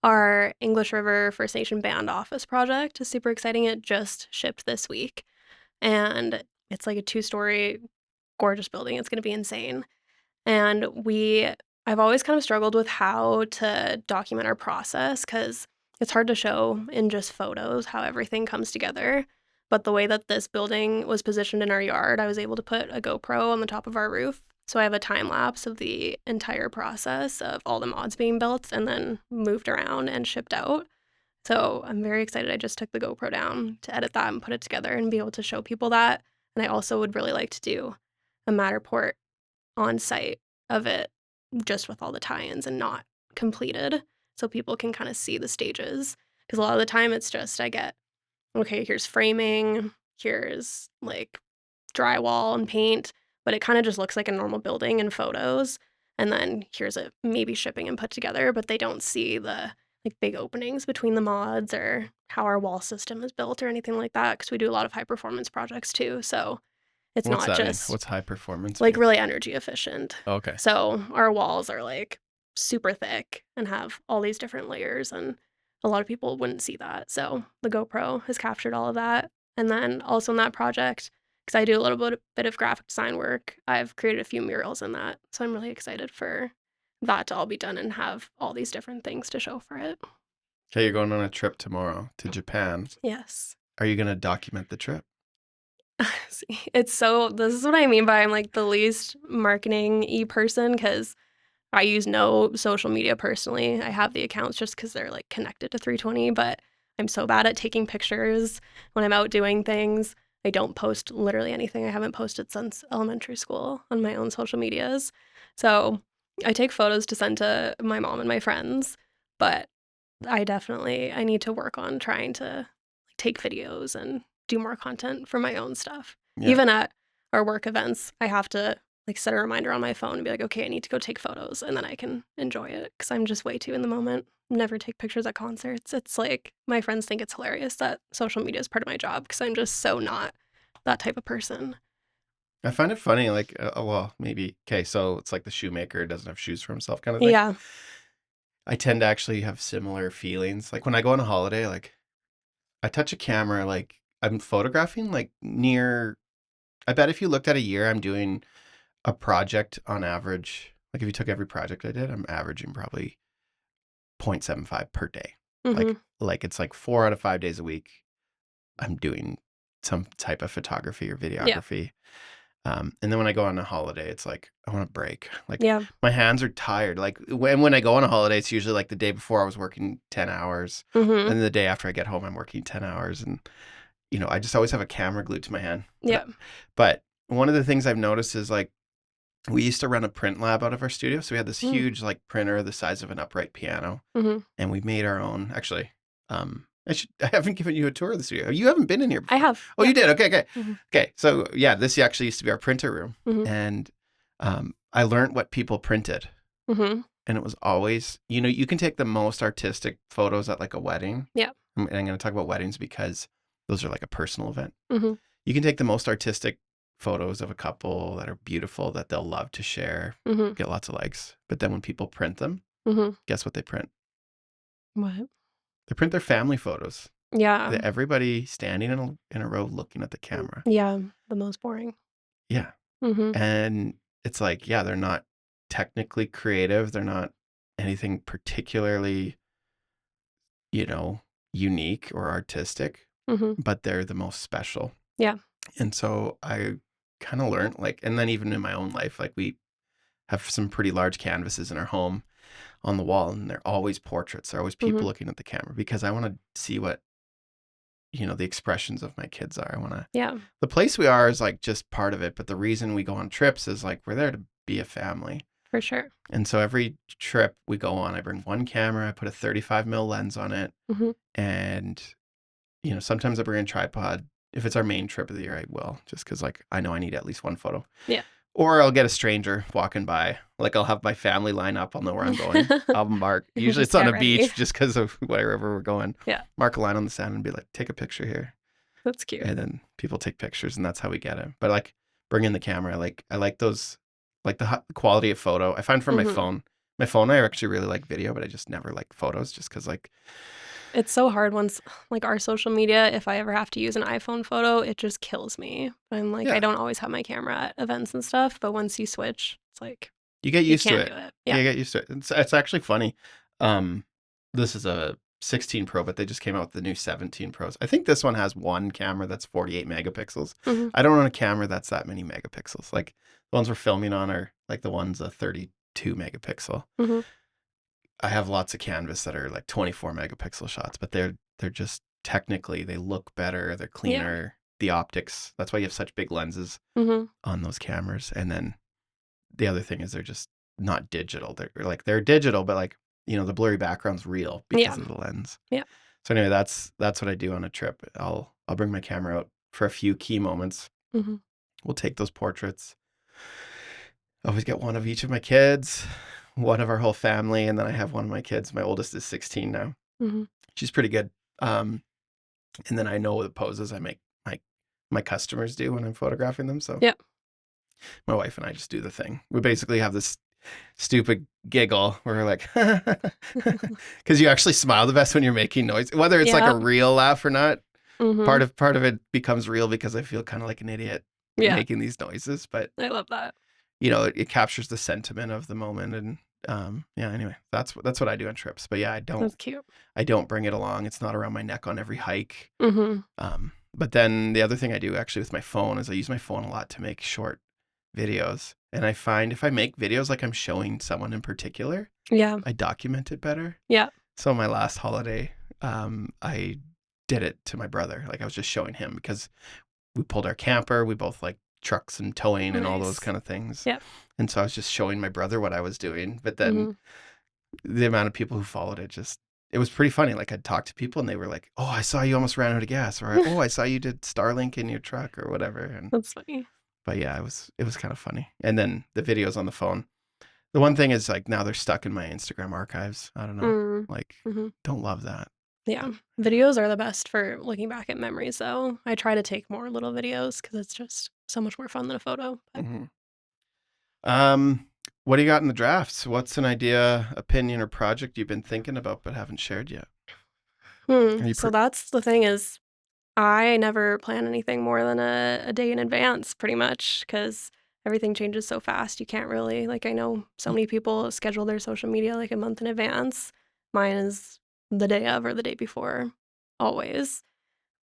our English River First Nation Band Office project is super exciting. It just shipped this week and it's like a two-story gorgeous building. It's going to be insane. And I've always kind of struggled with how to document our process because it's hard to show in just photos how everything comes together. But the way that this building was positioned in our yard, I was able to put a GoPro on the top of our roof. So I have a time lapse of the entire process of all the mods being built and then moved around and shipped out. So I'm very excited. I just took the GoPro down to edit that and put it together and be able to show people that. And I also would really like to do a Matterport on site of it just with all the tie-ins and not completed so people can kind of see the stages because a lot of the time it's just I get okay, here's framing, here's like drywall and paint, but it kind of just looks like a normal building in photos, and then here's it maybe shipping and put together, but they don't see the like big openings between the mods or how our wall system is built or anything like that because we do a lot of high performance projects too, so it's What's not that mean? just What's high performance like, mean? really energy efficient. Okay. So, our walls are, like, super thick and have all these different layers, and a lot of people wouldn't see that, so the GoPro has captured all of that, and then also in that project, because I do a little bit of graphic design work, I've created a few murals in that, so I'm really excited for that to all be done and have all these different things to show for it. Okay, you're going on a trip tomorrow to Japan. Yes. Are you going to document the trip? See, this is what I mean by I'm, like, the least marketing-y person because I use no social media personally. I have the accounts just because 'cause they're, like, connected to 320, but I'm so bad at taking pictures when I'm out doing things. I don't post literally anything. I haven't posted since elementary school on my own social medias. So, I take photos to send to my mom and my friends, but I need to work on trying to, like, take videos and do more content for my own stuff. Yeah. Even at our work events, I have to like set a reminder on my phone and be like, okay, I need to go take photos, and then I can enjoy it because I'm just way too in the moment. Never take pictures at concerts. It's like my friends think it's hilarious that social media is part of my job because I'm just so not that type of person. I find it funny, like, well, maybe, okay, so it's like the shoemaker doesn't have shoes for himself kind of thing. Yeah. I tend to actually have similar feelings. Like when I go on a holiday, like I touch a camera, like I'm photographing like near, I bet if you looked at a year, I'm doing a project on average. Like if you took every project I did, I'm averaging probably 0.75 per day. Mm-hmm. Like it's like 4 out of 5 days a week. I'm doing some type of photography or Yeah. videography. And then when I go on a holiday, it's like I want a break. Like Yeah. my hands are tired. Like when I go on a holiday, it's usually like the day before I was working 10 hours. Mm-hmm. And the day after I get home, I'm working 10 hours. And, I just always have a camera glued to my hand. Yeah. But one of the things I've noticed is like we used to run a print lab out of our studio. So we had this Mm. huge like printer the size of an upright piano. Mm-hmm. And we made our own. Actually, I haven't given you a tour of the studio. You haven't been in here before. I have. Oh, Yeah. you did? Okay. Mm-hmm. Okay. So yeah, this actually used to be our printer room. Mm-hmm. And I learned what people printed. Mm-hmm. And it was always, you can take the most artistic photos at like a wedding. Yeah. And I'm going to talk about weddings because those are like a personal event. Mm-hmm. You can take the most artistic photos of a couple that are beautiful that they'll love to share, Mm-hmm. get lots of likes. But then when people print them, Mm-hmm. guess what they print? What? They print their family photos. Yeah. Everybody standing in a row looking at the camera. Yeah. The most boring. Yeah. Mm-hmm. And it's like, yeah, they're not technically creative. They're not anything particularly, unique or artistic, Mm-hmm. but they're the most special. Yeah. And so I kind of learned like, and then even in my own life, like we have some pretty large canvases in our home on the wall, and they're always portraits. They're always people Mm-hmm. looking at the camera because I want to see what, the expressions of my kids are. I want to, Yeah. the place we are is like just part of it. But the reason we go on trips is like, we're there to be a family. For sure. And so every trip we go on, I bring one camera, I put a 35 mil lens on it. Mm-hmm. And, sometimes I bring a tripod. If it's our main trip of the year, I will, just because like I know I need at least one photo. Yeah. Or I'll get a stranger walking by. Like I'll have my family line up. I'll know where I'm going. I'll mark. Usually it's on a beach just because of wherever we're going. Yeah. Mark a line on the sand and be like, take a picture here. That's cute. And then people take pictures, and that's how we get it. But like bring in the camera. I like those, like the quality of photo. I find from Mm-hmm. my phone, I actually really like video, but I just never like photos just because like, It's so hard once, like our social media, if I ever have to use an iPhone photo, it just kills me. I'm like, Yeah. I don't always have my camera at events and stuff, but once you switch, it's like, you get you used to can't it. do it. Yeah, Yeah. you get used to it. It's actually funny. This is a 16 Pro, but they just came out with the new 17 Pros. I think this one has one camera that's 48 megapixels. Mm-hmm. I don't own a camera that's that many megapixels. Like the ones we're filming on are like the ones a 32 megapixel. Mm-hmm. I have lots of canvas that are like 24 megapixel shots, but they're just technically they look better, they're cleaner. The optics, that's why you have such big lenses Mm-hmm. on those cameras. And then the other thing is they're just not digital. They're digital, but like, the blurry background's real because of the lens. Yeah. So anyway, that's what I do on a trip. I'll bring my camera out for a few key moments. Mm-hmm. We'll take those portraits. I always get one of each of my kids, one of our whole family, and then I have one of my kids. My oldest is 16 now. Mm-hmm. She's pretty good. And then I know the poses I make my customers do when I'm photographing them. So yeah, my wife and I just do the thing. We basically have this stupid giggle where we're like, because you actually smile the best when you're making noise, whether it's like a real laugh or not. Mm-hmm. Part of it becomes real because I feel kind of like an idiot making these noises. But I love that. It captures the sentiment of the moment. And anyway, that's what I do on trips. But yeah, That's cute. I don't bring it along. It's not around my neck on every hike. Mm-hmm. But then the other thing I do actually with my phone is I use my phone a lot to make short videos. And I find if I make videos like I'm showing someone in particular, I document it better. Yeah. So my last holiday, I did it to my brother. Like I was just showing him because we pulled our camper. We both like trucks and towing and all those kind of things. Yeah. And so I was just showing my brother what I was doing. But then the amount of people who followed it was pretty funny. Like I'd talk to people and they were like, "Oh, I saw you almost ran out of gas," or "Oh, I saw you did Starlink in your truck," or whatever. And that's funny. But yeah, it was kind of funny. And then the videos on the phone. The one thing is like now they're stuck in my Instagram archives. I don't know. Mm. Like, Hmm. don't love that. Yeah. Videos are the best for looking back at memories, though. I try to take more little videos because it's just so much more fun than a photo. But Hmm. What do you got in the drafts? What's an idea, opinion, or project you've been thinking about but haven't shared yet? Are you so that's the thing is I never plan anything more than a day in advance, pretty much, because everything changes so fast. You can't really, like, I know so many people schedule their social media like a month in advance. Mine is the day of or the day before, always.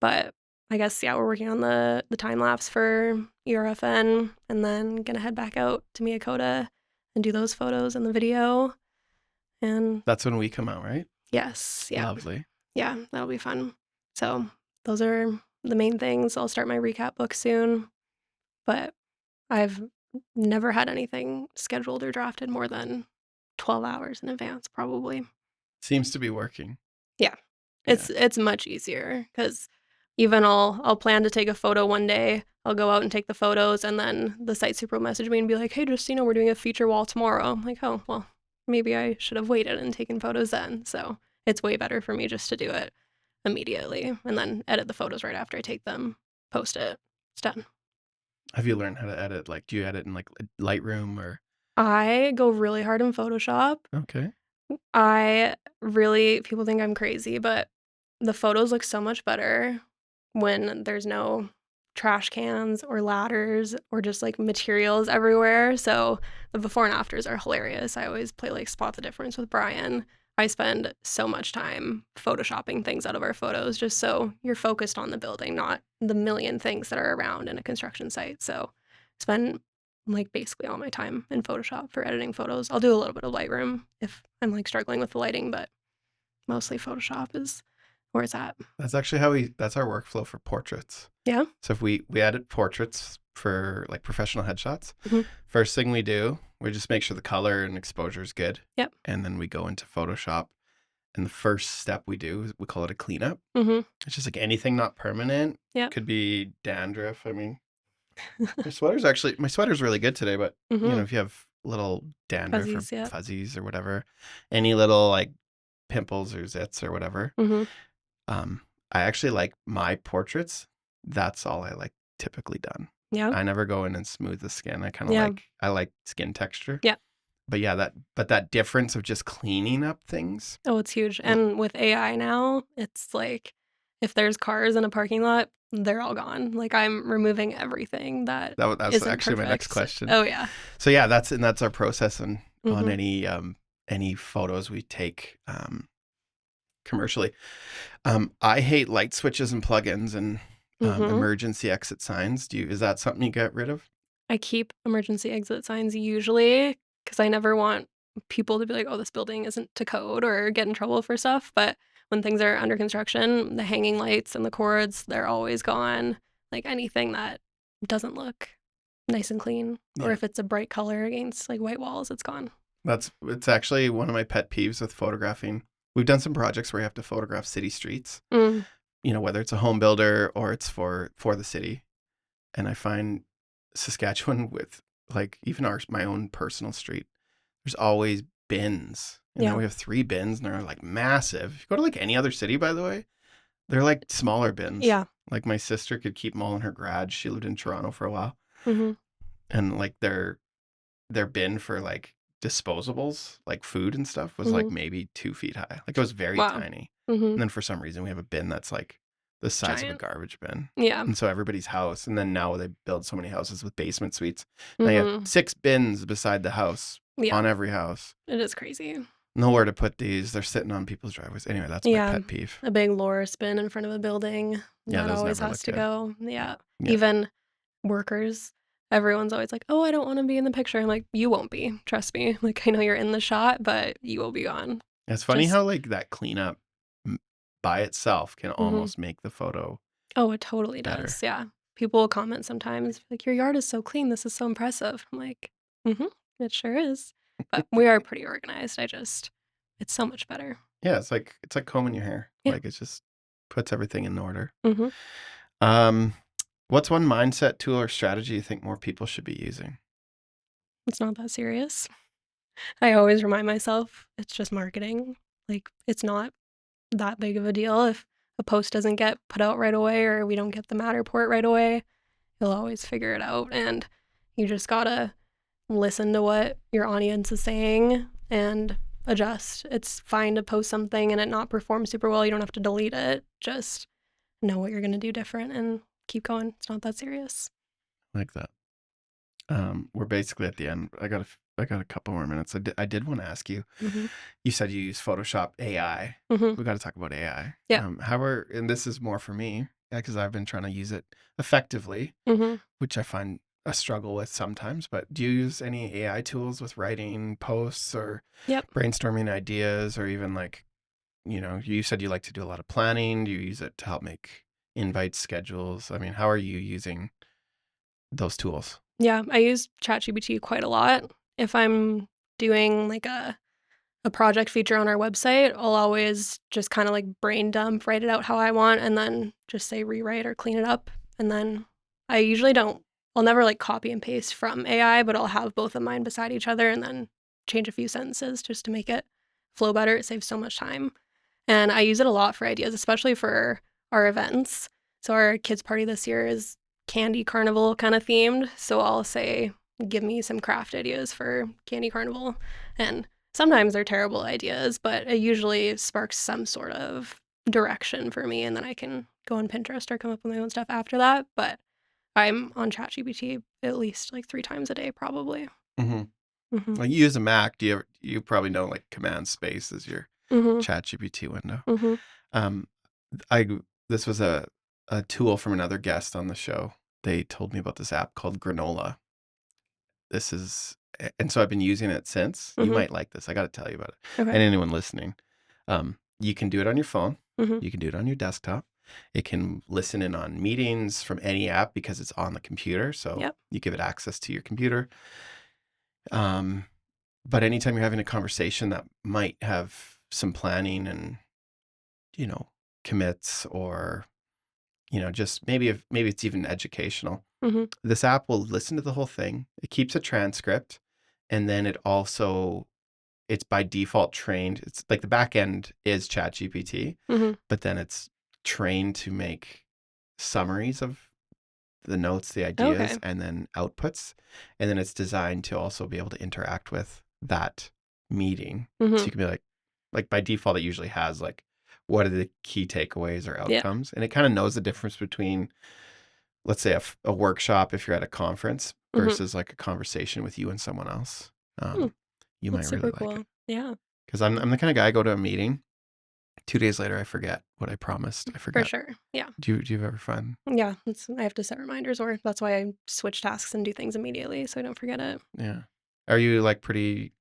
But I guess, yeah, we're working on the time lapse for ERFN and then gonna head back out to Miyakota and do those photos and the video. And That's when we come out, right? yes, yeah. Lovely. Yeah, that'll be fun. So those are the main things. I'll start my recap book soon, but I've never had anything scheduled or drafted more than 12 hours in advance, probably. Seems to be working. Yeah. Yeah. It's much easier because even I'll plan to take a photo one day. I'll go out and take the photos, and then the site super will message me and be like, "Hey, just so you know, we're doing a feature wall tomorrow." I'm like, "Oh, well, maybe I should have waited and taken photos then." So it's way better for me just to do it immediately and then edit the photos right after I take them, post it. It's done. Have you learned how to edit? Like, do you edit in like Lightroom or? I go really hard in Photoshop. Okay. I really, people think I'm crazy, but the photos look so much better when there's no trash cans or ladders or just like materials everywhere. So the before and afters are hilarious. I always play like spot the difference with Brian. I spend so much time photoshopping things out of our photos just so you're focused on the building, not the million things that are around in a construction site. So spend like basically all my time in Photoshop for editing photos. I'll do a little bit of Lightroom if I'm like struggling with the lighting, but mostly Photoshop is where it's at. That's actually that's our workflow for portraits. Yeah. So if we edit portraits for like professional headshots, Mhm. first thing we do, we just make sure the color and exposure is good. Yep. And then we go into Photoshop. And the first step we do is we call it a cleanup. Mhm. It's just like anything not permanent. Yep. Could be dandruff. I mean, my sweater's really good today, but you know, Mhm. if you have little dandruff or Fuzzies, yeah. fuzzies or whatever, any little like pimples or zits or whatever, Mhm. um, I actually like my portraits. That's all I like typically done. Yeah. I never go in and smooth the skin. Yeah. I like skin texture. Yeah. But yeah, that difference of just cleaning up things. Oh, it's huge. And with AI now, it's like if there's cars in a parking lot, they're all gone. Like I'm removing everything that That's isn't actually my next perfect. question. Oh yeah. So yeah, that's our process on Mhm. any photos we take commercially. I hate light switches and plugins and Mhm. emergency exit signs. Is that something you get rid of? I keep emergency exit signs usually because I never want people to be like, "Oh, this building isn't to code," or get in trouble for stuff. But when things are under construction, the hanging lights and the cords, they're always gone. Like anything that doesn't look nice and clean, or Yeah. if it's a bright color against like white walls, it's gone. It's actually one of my pet peeves with photographing. We've done some projects where you have to photograph city streets, Mm, you know, whether it's a home builder or it's for the city. And I find Saskatchewan with like even my own personal street, there's always bins. And now yeah, we have 3 bins and they're like massive. If you go to like any other city, by the way, they're like smaller bins. yeah, Like my sister could keep them all in her garage. She lived in Toronto for a while. hmm And like their bin for like disposables, like food and stuff, was hmm like maybe 2 feet high. Like it was very wow, tiny. hmm And then for some reason we have a bin that's like the size of a giant, garbage bin. yeah, And so everybody's house, and then now they build so many houses with basement suites. Now you have hmm 6 bins beside the house yeah, on every house. it is crazy. Nowhere to put these. They're sitting on people's driveways. Anyway, that's my Yeah, pet peeve. a big Laura spin in front of a building Yeah, that those always never has look to good. go. Yeah, Yeah. even workers. Everyone's always like, "Oh, I don't want to be in the picture." I'm like, "You won't be. Trust me. Like, I know you're in the shot, but you will be gone." It's funny Just how like that cleanup by itself can mhm. almost make the photo Oh, it totally better. does. Yeah. People will comment sometimes like, "Your yard is so clean. This is so impressive." I'm like, "Mhm. It sure is." But we are pretty organized. It's so much better. Yeah, it's like combing your hair. Yeah. Like it just puts everything in order. Mhm. Um, What's one mindset, tool, or strategy you think more people should be using? It's not that serious. I always remind myself it's just marketing. Like, it's not that big of a deal if a post doesn't get put out right away or we don't get the Matterport right away. You'll always figure it out. And you just gotta listen to what your audience is saying and adjust. It's fine to post something and it not perform super well. You don't have to delete it. Just know what you're gonna do different and keep going. It's not that serious. Like that. We're basically at the end. I got a couple more minutes. I did want to ask you. Mm-hmm. You said you use Photoshop AI. Mm-hmm. We got to talk about AI. Yeah. And this is more for me, because I've been trying to use it effectively, Mm-hmm. which I find a struggle with sometimes. But do you use any AI tools with writing posts or Yep. brainstorming ideas, or even like, you said you like to do a lot of planning. Do you use it to help make invite schedules? I mean, how are you using those tools? Yeah, I use ChatGPT quite a lot. If I'm doing like a project feature on our website, I'll always just kind of like brain dump, write it out how I want, and then just say rewrite or clean it up. And then I usually don't, I'll never like copy and paste from AI, but I'll have both of mine beside each other and then change a few sentences just to make it flow better. It saves so much time. And I use it a lot for ideas, especially for our events. So our kids' party this year is candy carnival kind of themed. So I'll say, give me some craft ideas for candy carnival. And sometimes they're terrible ideas, but it usually sparks some sort of direction for me. And then I can go on Pinterest or come up with my own stuff after that. But I'm on ChatGPT at least like 3 times a day, probably. Mm-hmm. Mm-hmm. Well, you use a Mac. You probably know like Command Space is your Mm-hmm. ChatGPT window. Mm-hmm. Um, I this was a tool from another guest on the show. They told me about this app called Granola. And so I've been using it since. You Mm-hmm. might like this. I got to tell you about it. Okay. And anyone listening, you can do it on your phone. Mm-hmm. You can do it on your desktop. It can listen in on meetings from any app because it's on the computer. So Yep. you give it access to your computer. But anytime you're having a conversation that might have some planning and, commits, or, just maybe it's even educational, Mm-hmm. this app will listen to the whole thing. It keeps a transcript. And then it's by default trained. It's like the back end is ChatGPT, Mm-hmm. but then it's trained to make summaries of the notes, the ideas, Okay. and then outputs. And then it's designed to also be able to interact with that meeting. Mm-hmm. So you can be like by default, it usually has like, what are the key takeaways or outcomes? And it kind of knows the difference between, let's say, a workshop if you're at a conference Mm-hmm. versus like a conversation with you and someone else. You might That's really super like cool. it. Yeah, Because I'm the kind of guy, I go to a meeting, 2 days later, I forget what I promised. I for forget. sure. Yeah. Do you ever find? Yeah, I have to set reminders, or that's why I switch tasks and do things immediately so I don't forget it. Yeah. Are you like pretty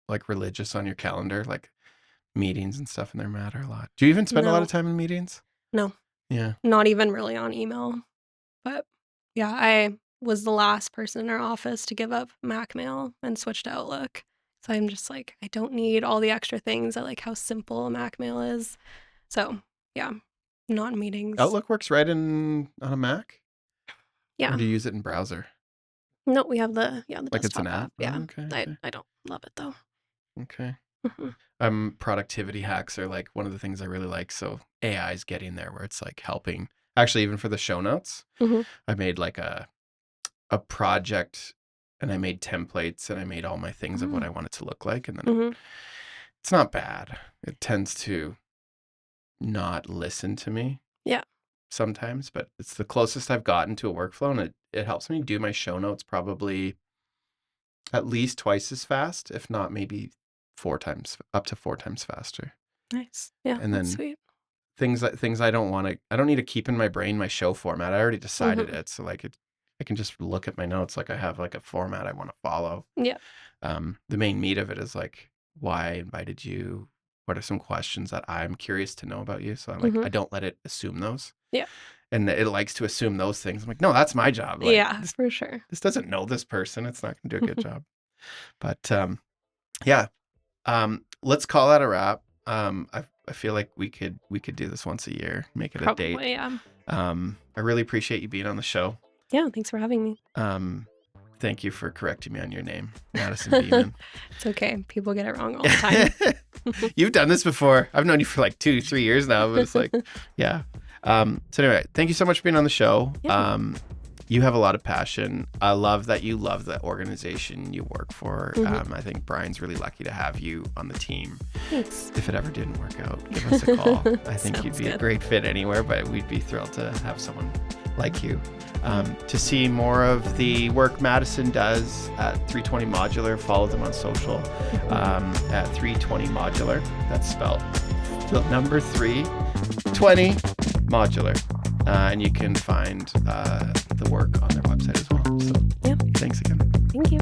like religious on your calendar? Like meetings and stuff in there matter a lot. Do you even spend a lot No, of time in meetings? no, Yeah. not even really on email. But yeah, I was the last person in our office to give up Mac Mail and switch to Outlook. So I'm just like, I don't need all the extra things. I like how simple a Mac Mail is. So yeah, not in meetings. Outlook works right on a Mac? Yeah. Or do you use it in browser? No, we have the Like it's an desktop app. app? Yeah. Oh, okay. I don't love it though. Okay. Mhm. Productivity hacks are like one of the things I really like. So AI is getting there where it's like helping. Actually, even for the show notes, Mhm. I made like a project, and I made templates, and I made all my things of what I want it to look like. And then Mhm. it's not bad. It tends to not listen to me Yeah. sometimes, but it's the closest I've gotten to a workflow, and it helps me do my show notes probably at least twice as fast, if not maybe up to 4 times faster. Nice. Yeah, And that's then sweet. things I don't need to keep in my brain my show format. I already decided Mhm. it. So like I can just look at my notes like I have like a format I want to follow. Yeah. The main meat of it is like, why I invited you, what are some questions that I'm curious to know about you. So I Mhm. don't let it assume those. Yeah. And it likes to assume those things. I'm like, no, that's my job. Like Yeah, for sure. this doesn't know this person. It's not gonna do a good job. But yeah. Let's call that a wrap. I feel like we could do this once a year, make it a Probably, date. yeah. I really appreciate you being on the show. Yeah, thanks for having me. Thank you for correcting me on your name, Madison Bymoen. It's okay. People get it wrong all the time. You've done this before. I've known you for like 2-3 years now, but it's like, yeah. So anyway, thank you so much for being on the show. Yeah. You have a lot of passion. I love that you love the organization you work for. I think Brian's really lucky to have you on the team. Thanks. If it ever didn't work out, give us a call. I think Sounds you'd be good. a great fit anywhere, but we'd be thrilled to have someone like you. To see more of the work Madison does at 320 Modular, follow them on social at 320 Modular. That's spelled the number 320 Modular. And you can find the work on their website as well. So Yeah. thanks again. Thank you.